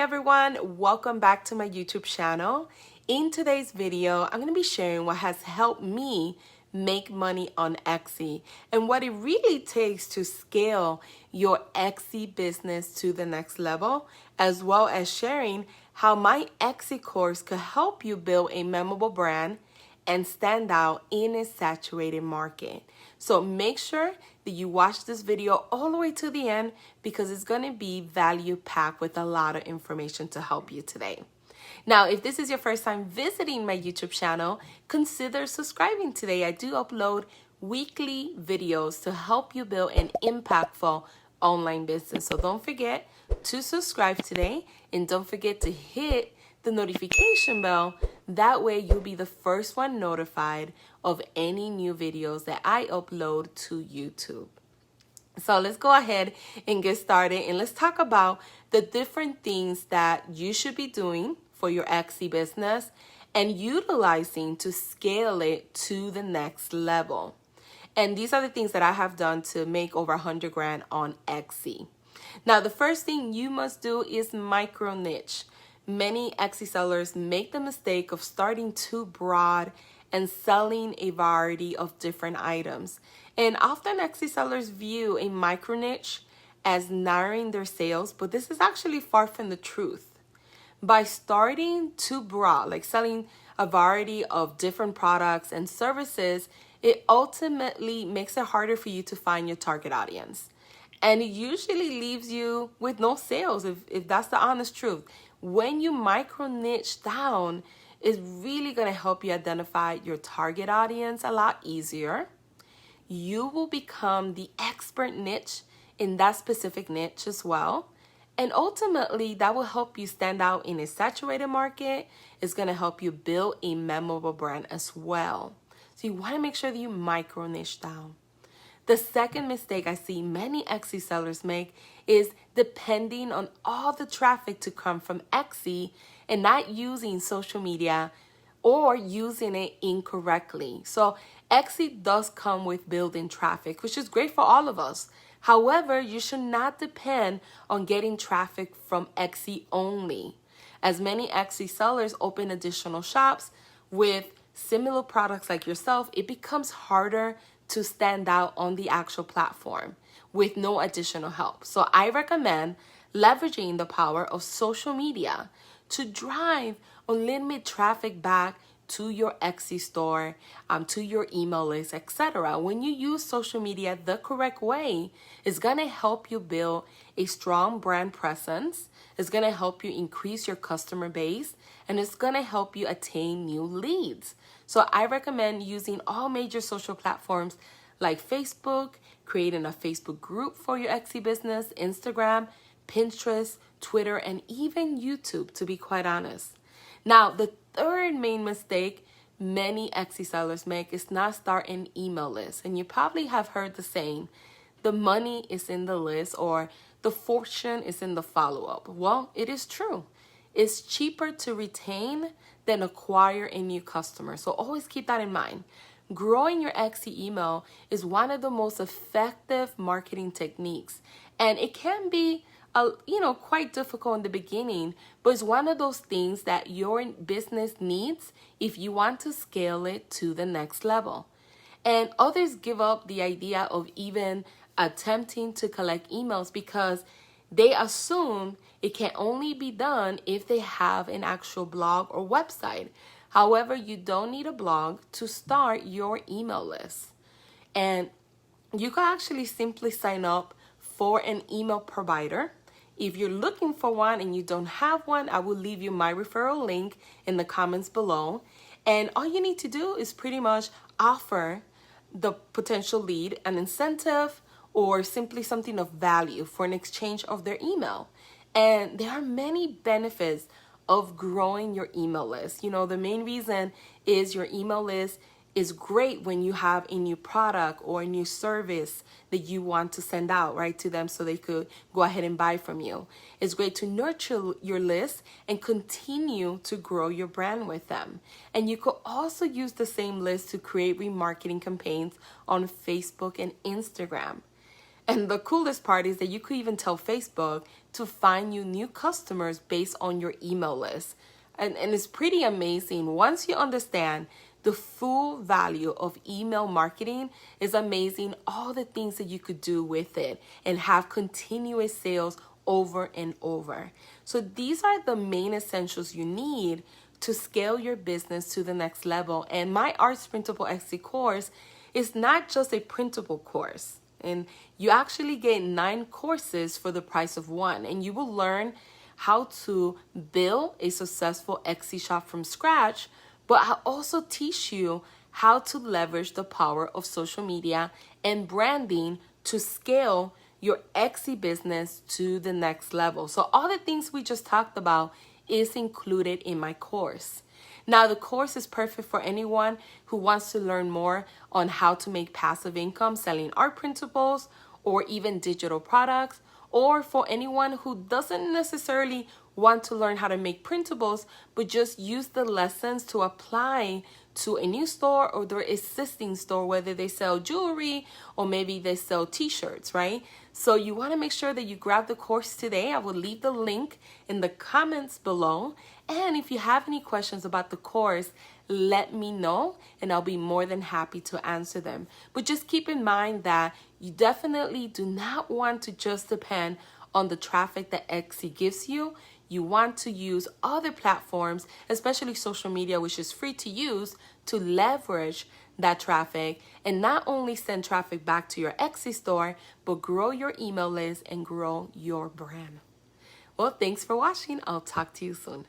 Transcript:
everyone, welcome back to my YouTube channel. In today's video, I'm going to be sharing what has helped me make money on Etsy and what it really takes to scale your Etsy business to the next level, as well as sharing how my Etsy course could help you build a memorable brand and stand out in a saturated market. So make sure that you watch this video all the way to the end because it's going to be value packed with a lot of information to help you today. Now, if this is your first time visiting my YouTube channel, consider subscribing today. I do upload weekly videos to help you build an impactful online business. So don't forget to subscribe today and don't forget to hit the notification bell. That way you'll be the first one notified of any new videos that I upload to YouTube. So let's go ahead and get started and let's talk about the different things that you should be doing for your Etsy business and utilizing to scale it to the next level. And these are the things that I have done to make over 100 grand on Etsy. Now, the first thing you must do is micro niche. Many Etsy sellers make the mistake of starting too broad and selling a variety of different items. And often Etsy sellers view a micro niche as narrowing their sales, but this is actually far from the truth. By starting too broad, like selling a variety of different products and services, it ultimately makes it harder for you to find your target audience. And it usually leaves you with no sales, if that's the honest truth. When you micro niche down, it's really going to help you identify your target audience a lot easier. You will become the expert niche in that specific niche as well. And ultimately, that will help you stand out in a saturated market. It's going to help you build a memorable brand as well. So you want to make sure that you micro niche down. The second mistake I see many Etsy sellers make is depending on all the traffic to come from Etsy and not using social media or using it incorrectly. So Etsy does come with built-in traffic, which is great for all of us. However, you should not depend on getting traffic from Etsy only. As many Etsy sellers open additional shops with similar products like yourself, it becomes harder to stand out on the actual platform with no additional help. So I recommend leveraging the power of social media to drive unlimited traffic back to your Etsy store, to your email list, etc. When you use social media the correct way, it's going to help you build a strong brand presence. It's going to help you increase your customer base, and it's going to help you attain new leads. So I recommend using all major social platforms like Facebook, creating a Facebook group for your Etsy business, Instagram, Pinterest, Twitter, and even YouTube, to be quite honest. Now, the third main mistake many Etsy sellers make is not start an email list. And you probably have heard the saying, the money is in the list or the fortune is in the follow-up. Well, it is true. It's cheaper to retain than acquire a new customer. So always keep that in mind. Growing your Etsy email is one of the most effective marketing techniques. And it can be quite difficult in the beginning, but it's one of those things that your business needs if you want to scale it to the next level. And others give up the idea of even attempting to collect emails because they assume it can only be done if they have an actual blog or website. However, you don't need a blog to start your email list. And you can actually simply sign up for an email provider. If you're looking for one and you don't have one, I will leave you my referral link in the comments below. And all you need to do is pretty much offer the potential lead an incentive or simply something of value for an exchange of their email. And there are many benefits of growing your email list. The main reason is your email list is great when you have a new product or a new service that you want to send out right to them so they could go ahead and buy from you. It's great to nurture your list and continue to grow your brand with them. And you could also use the same list to create remarketing campaigns on Facebook and Instagram. And the coolest part is that you could even tell Facebook to find you new customers based on your email list. And it's pretty amazing. Once you understand the full value of email marketing, is amazing all the things that you could do with it and have continuous sales over and over. So these are the main essentials you need to scale your business to the next level. And my Arts Printable Etsy course is not just a printable course. And you actually get 9 courses for the price of one. And you will learn how to build a successful Etsy shop from scratch, but I'll also teach you how to leverage the power of social media and branding to scale your Etsy business to the next level. So all the things we just talked about is included in my course. Now, the course is perfect for anyone who wants to learn more on how to make passive income selling art printables or even digital products, or for anyone who doesn't necessarily want to learn how to make printables, but just use the lessons to apply to a new store or their existing store, whether they sell jewelry or maybe they sell t-shirts, right? So you want to make sure that you grab the course today. I will leave the link in the comments below. And if you have any questions about the course, let me know and I'll be more than happy to answer them. But just keep in mind that you definitely do not want to just depend on the traffic that Etsy gives you. You want to use other platforms, especially social media, which is free to use, to leverage that traffic and not only send traffic back to your Etsy store, but grow your email list and grow your brand. Well, thanks for watching. I'll talk to you soon.